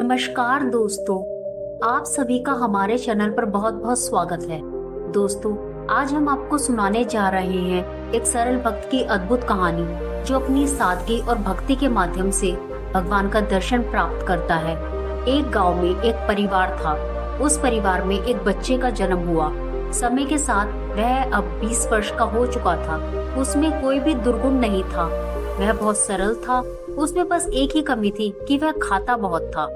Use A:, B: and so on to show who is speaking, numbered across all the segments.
A: नमस्कार दोस्तों, आप सभी का हमारे चैनल पर बहुत बहुत स्वागत है। दोस्तों, आज हम आपको सुनाने जा रहे हैं एक सरल भक्त की अद्भुत कहानी जो अपनी सादगी और भक्ति के माध्यम से भगवान का दर्शन प्राप्त करता है। एक गांव में एक परिवार था। उस परिवार में एक बच्चे का जन्म हुआ। समय के साथ वह अब 20 वर्ष का हो चुका था। उसमें कोई भी दुर्गुण नहीं था। वह बहुत सरल था। उसमें बस एक ही कमी थी कि वह खाता बहुत था।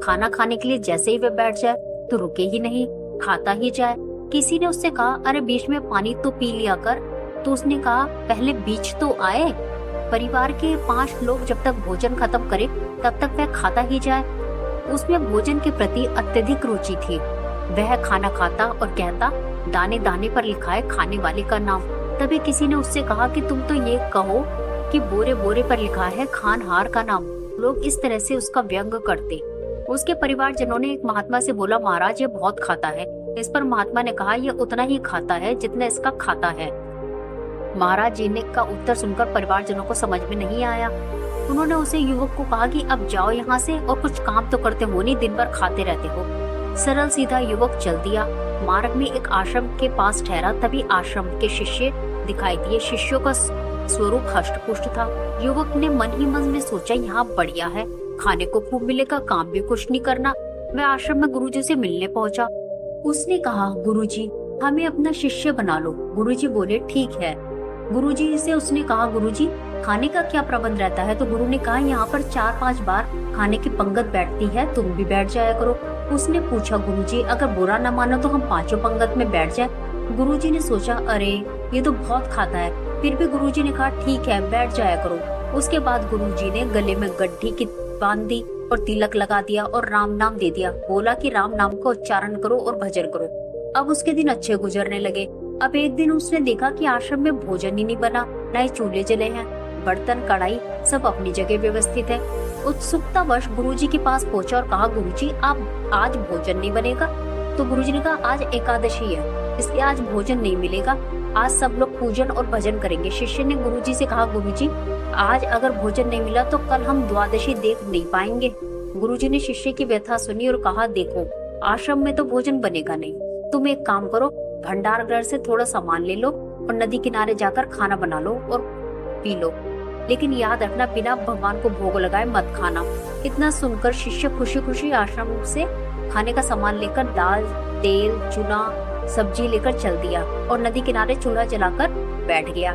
A: खाना खाने के लिए जैसे ही वह बैठ जाए तो रुके ही नहीं, खाता ही जाए। किसी ने उससे कहा, अरे बीच में पानी तो पी लिया कर। तो उसने कहा, पहले बीच तो आए। परिवार के 5 लोग जब तक भोजन खत्म करे तब तक वह खाता ही जाए। उसमें भोजन के प्रति अत्यधिक रुचि थी। वह खाना खाता और कहता, दाने दाने पर लिखा है खाने वाले का नाम। तभी किसी ने उससे कहा कि तुम तो ये कहो कि बोरे बोरे पर लिखा है खानहार का नाम। लोग इस तरह से उसका व्यंग करते। उसके परिवारजनों ने एक महात्मा से बोला, महाराज ये बहुत खाता है। इस पर महात्मा ने कहा, यह उतना ही खाता है जितना इसका खाता है। महाराज जी ने का उत्तर सुनकर परिवारजनों को समझ में नहीं आया। उन्होंने उसे युवक को कहा कि अब जाओ यहाँ से और कुछ काम तो करते हो नहीं, दिन भर खाते रहते हो। सरल सीधा युवक चल दिया। मार्ग में एक आश्रम के पास ठहरा। तभी आश्रम के शिष्य दिखाई दिए। शिष्यों का स्वरूप हष्ट-पुष्ट था। युवक ने मन ही मन में सोचा, यहाँ बढ़िया है, खाने को खूब मिलेगा, काम भी कुछ नहीं करना। वह आश्रम में गुरुजी से मिलने पहुंचा। उसने कहा, गुरुजी हमें अपना शिष्य बना लो। गुरुजी बोले, ठीक है। गुरुजी से उसने कहा, गुरुजी खाने का क्या प्रबंध रहता है? तो गुरु ने कहा, यहाँ पर 4-5 बार खाने की पंगत बैठती है, तुम भी बैठ जाया करो। उसने पूछा, गुरुजी अगर बुरा न मानो तो हम 5 पंगत में बैठ जाए। गुरुजी ने सोचा, अरे ये तो बहुत खाता है। फिर भी गुरुजी ने कहा, ठीक है बैठ जाया करो। उसके बाद गुरुजी ने गले में गड्ढी की बांध दी और तिलक लगा दिया और राम नाम दे दिया। बोला कि राम नाम का उच्चारण करो और भजन करो। अब उसके दिन अच्छे गुजरने लगे। अब एक दिन उसने देखा कि आश्रम में भोजन ही नहीं बना, न ही चूल्हे जले हैं। बर्तन कढ़ाई सब अपनी जगह व्यवस्थित है। उत्सुकतावश गुरुजी के पास पहुंचा और कहा, गुरुजी आप आज भोजन नहीं बनेगा? तो गुरुजी ने कहा, आज एकादशी है इसलिए आज भोजन नहीं मिलेगा। आज सब लोग पूजन और भजन करेंगे। शिष्य ने गुरुजी से कहा, गुरुजी आज अगर भोजन नहीं मिला तो कल हम द्वादशी देख नहीं पाएंगे। गुरुजी ने शिष्य की व्यथा सुनी और कहा, देखो आश्रम में तो भोजन बनेगा नहीं, तुम एक काम करो, भंडार घर से थोड़ा सामान ले लो और नदी किनारे जाकर खाना बना लो और पी लो, लेकिन याद रखना बिना भगवान को भोग लगाए मत खाना। इतना सुनकर शिष्य खुशी खुशी आश्रम से खाने का सामान लेकर दाल, तेल, चूना, सब्जी लेकर चल दिया और नदी किनारे चूल्हा जलाकर बैठ गया।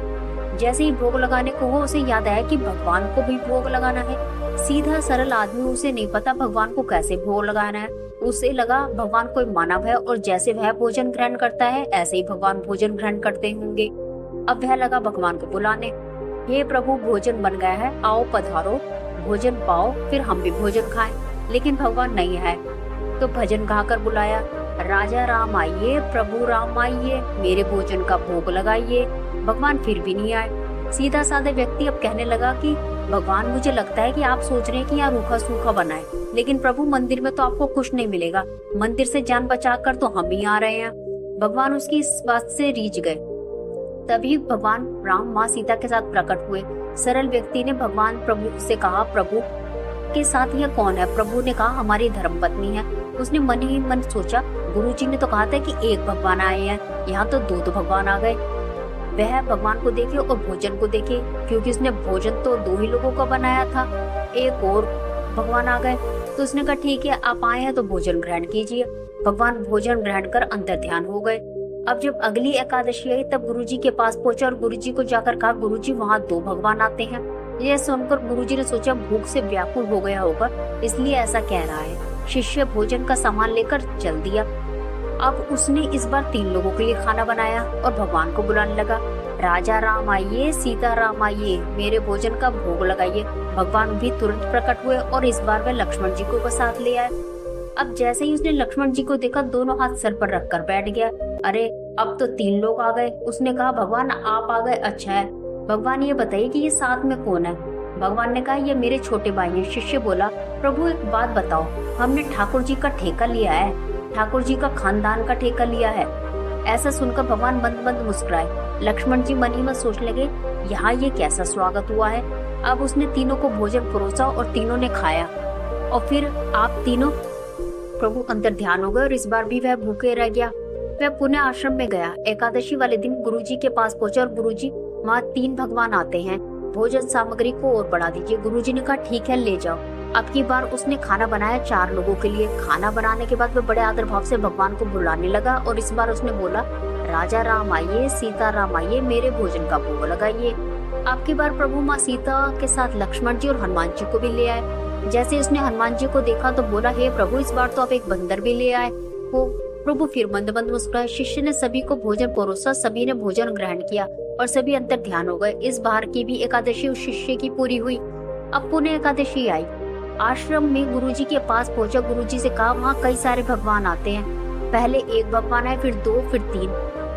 A: जैसे ही भोग लगाने को हो उसे याद आया कि भगवान को भी भोग लगाना है। सीधा सरल आदमी, उसे नहीं पता भगवान को कैसे भोग लगाना है। उसे लगा भगवान कोई मानव है और जैसे वह भोजन ग्रहण करता है ऐसे ही भगवान भोजन ग्रहण करते होंगे। अब वह लगा भगवान को बुलाने, हे प्रभु भोजन बन गया है, आओ पधारो, भोजन पाओ फिर हम भी भोजन खाएं। लेकिन भगवान नहीं है तो भजन गाकर बुलाया, राजा राम आइए, प्रभु राम आइए, मेरे भोजन का भोग लगाइए। भगवान फिर भी नहीं आए। सीधा साधा व्यक्ति अब कहने लगा कि भगवान मुझे लगता है कि आप सोच रहे हैं कि यहाँ रूखा सूखा बना है, लेकिन प्रभु मंदिर में तो आपको कुछ नहीं मिलेगा, मंदिर से जान बचाकर तो हम ही आ रहे हैं। भगवान उसकी इस बात से रीझ गए। तभी भगवान राम माँ सीता के साथ प्रकट हुए। सरल व्यक्ति ने भगवान प्रभु से कहा, प्रभु के साथ यह कौन है? प्रभु ने कहा, हमारी धर्मपत्नी है। उसने मन ही मन सोचा, गुरुजी ने तो कहा था कि एक भगवान आए हैं, यहाँ तो 2 भगवान आ गए। वह भगवान को देखे और भोजन को देखे, क्योंकि उसने भोजन तो 2 ही लोगों का बनाया था, एक और भगवान आ गए। तो उसने कहा, ठीक है आप आए हैं तो भोजन ग्रहण कीजिए। भगवान भोजन ग्रहण कर अंतर ध्यान हो गए। अब जब अगली एकादशी आई तब गुरुजी के पास पहुंचा और गुरुजी को जाकर कहा, गुरुजी वहाँ 2 भगवान आते हैं। यह सुनकर गुरुजी ने सोचा भूख से व्याकुल हो गया होगा, इसलिए ऐसा कह रहा है। शिष्य भोजन का सामान लेकर चल दिया। अब उसने इस बार 3 लोगों के लिए खाना बनाया और भगवान को बुलाने लगा, राजा राम आइए, सीता राम आइए, मेरे भोजन का भोग लगाइए। भगवान भी तुरंत प्रकट हुए और इस बार वह लक्ष्मण जी को साथ ले आए। अब जैसे ही उसने लक्ष्मण जी को देखा, दोनों हाथ सर पर रखकर बैठ गया। अरे अब तो 3 लोग आ गए। उसने कहा, भगवान आप आ गए, अच्छा है। भगवान ये बताइए कि ये साथ में कौन है? भगवान ने कहा, ये मेरे छोटे भाई हैं। शिष्य बोला, प्रभु एक बात बताओ, हमने ठाकुर जी का ठेका लिया है, ठाकुर जी का खानदान का ठेका लिया है। ऐसा सुनकर भगवान मंद मंद मुस्कुराए। लक्ष्मण जी मन ही मन सोचने लगे, यहाँ ये कैसा स्वागत हुआ है। अब उसने तीनों को भोजन परोसा और तीनों ने खाया और फिर आप तीनों प्रभु अंतर ध्यान हो गए और इस बार भी वह भूखे रह गया। वह पुण्य आश्रम में गया। एकादशी वाले दिन गुरुजी के पास पहुंचा और गुरुजी, वहाँ 3 भगवान आते हैं, भोजन सामग्री को और बढ़ा दीजिए। गुरुजी ने कहा ठीक है, ले जाओ। अब की बार उसने खाना बनाया 4 लोगों के लिए। खाना बनाने के बाद वह बड़े आदर भाव से भगवान को बुलाने लगा और इस बार उसने बोला, राजा राम आइए, सीता राम आइए, मेरे भोजन का भोग लगाइए। अब की बार प्रभु माँ सीता के साथ लक्ष्मण जी और हनुमान जी को भी ले आए। जैसे उसने हनुमान जी को देखा तो बोला, हे प्रभु, इस बार तो आप एक बंदर भी ले आए हो। प्रभु फिर मंद मंद मुस्कुराए। शिष्य ने सभी को भोजन परोसा, सभी ने भोजन ग्रहण किया और सभी अंतर ध्यान हो गए। इस बार की भी एकादशी उस शिष्य की पूरी हुई। अब पुण्य एकादशी आई। आश्रम में गुरुजी के पास पहुंचा। गुरुजी से कहा, वहाँ कई सारे भगवान आते हैं। पहले 1 भगवान आए, फिर 2, फिर 3।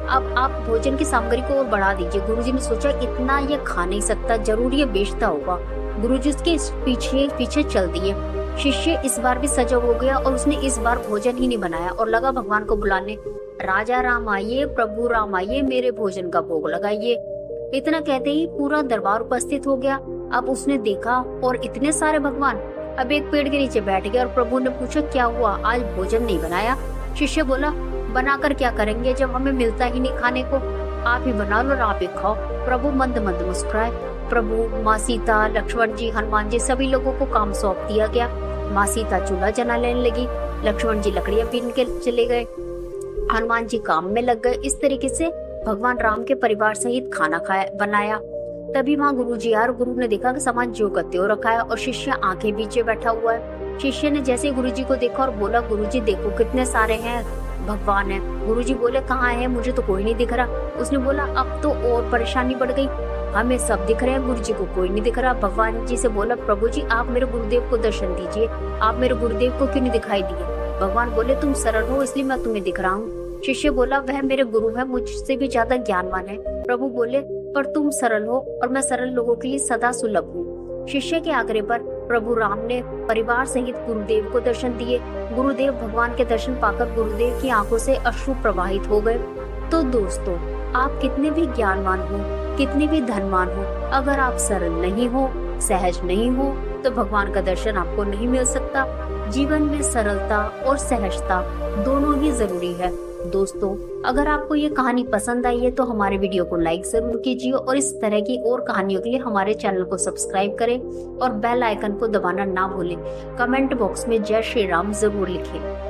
A: अब आप भोजन की सामग्री को और बढ़ा दीजिए। गुरुजी ने सोचा, इतना ये खा नहीं सकता, जरूर ये बेचता होगा। गुरुजी उसके पीछे पीछे चल दिए। शिष्य इस बार भी सजग हो गया और उसने इस बार भोजन ही नहीं बनाया और लगा भगवान को बुलाने, राजा राम आइए, प्रभु राम आइए, मेरे भोजन का भोग लगाइए। इतना कहते ही पूरा दरबार उपस्थित हो गया। अब उसने देखा और इतने सारे भगवान। अब एक पेड़ के नीचे बैठ गया और प्रभु ने पूछा, क्या हुआ, आज भोजन नहीं बनाया? शिष्य बोला, बनाकर क्या करेंगे जब हमें मिलता ही नहीं खाने को, आप ही बना लो और आप ही खाओ। प्रभु मंद मंद मुस्कुराए। प्रभु, माँ सीता, लक्ष्मण जी, हनुमान जी, सभी लोगों को काम सौंप दिया गया। माँ सीता चूल्हा जना लेने लगी, लक्ष्मण जी लकड़ियां बीन के चले गए, हनुमान जी काम में लग गए। इस तरीके से भगवान राम के परिवार सहित खाना बनाया। तभी वहाँ गुरु जी आए। गुरु ने देखा कि सामान जो का त्यों रखा है और शिष्य आंखें बीचे बैठा हुआ है। शिष्य ने जैसे गुरु जी को देखा और बोला, गुरु जी देखो कितने सारे हैं भगवान है। गुरु जी बोले, कहाँ है, मुझे तो कोई नहीं दिख रहा। उसने बोला, अब तो और परेशानी बढ़ गई, हमें सब दिख रहे हैं, गुरु जी को कोई नहीं दिख रहा। भगवान जी से बोला, प्रभु जी आप मेरे गुरुदेव को दर्शन दीजिए, आप मेरे गुरुदेव को क्यों नहीं दिखाई दिए? भगवान बोले, तुम सरल हो इसलिए मैं तुम्हें दिख रहा हूँ। शिष्य बोला, वह मेरे गुरु है, मुझसे भी ज्यादा ज्ञानवान है। प्रभु बोले, पर तुम सरल हो और मैं सरल लोगों के लिए सदा सुलभ हूँ। शिष्य के आग्रह पर प्रभु राम ने परिवार सहित गुरुदेव को दर्शन दिए। गुरुदेव भगवान के दर्शन पाकर गुरुदेव की आंखों से अश्रु प्रवाहित हो गए। तो दोस्तों, आप कितने भी ज्ञानवान हो, कितने भी धनवान हो, अगर आप सरल नहीं हो, सहज नहीं हो, तो भगवान का दर्शन आपको नहीं मिल सकता। जीवन में सरलता और सहजता दोनों ही जरूरी है। दोस्तों, अगर आपको ये कहानी पसंद आई है तो हमारे वीडियो को लाइक जरूर कीजिए और इस तरह की और कहानियों के लिए हमारे चैनल को सब्सक्राइब करें और बेल आइकन को दबाना ना भूलें। कमेंट बॉक्स में जय श्री राम जरूर लिखें।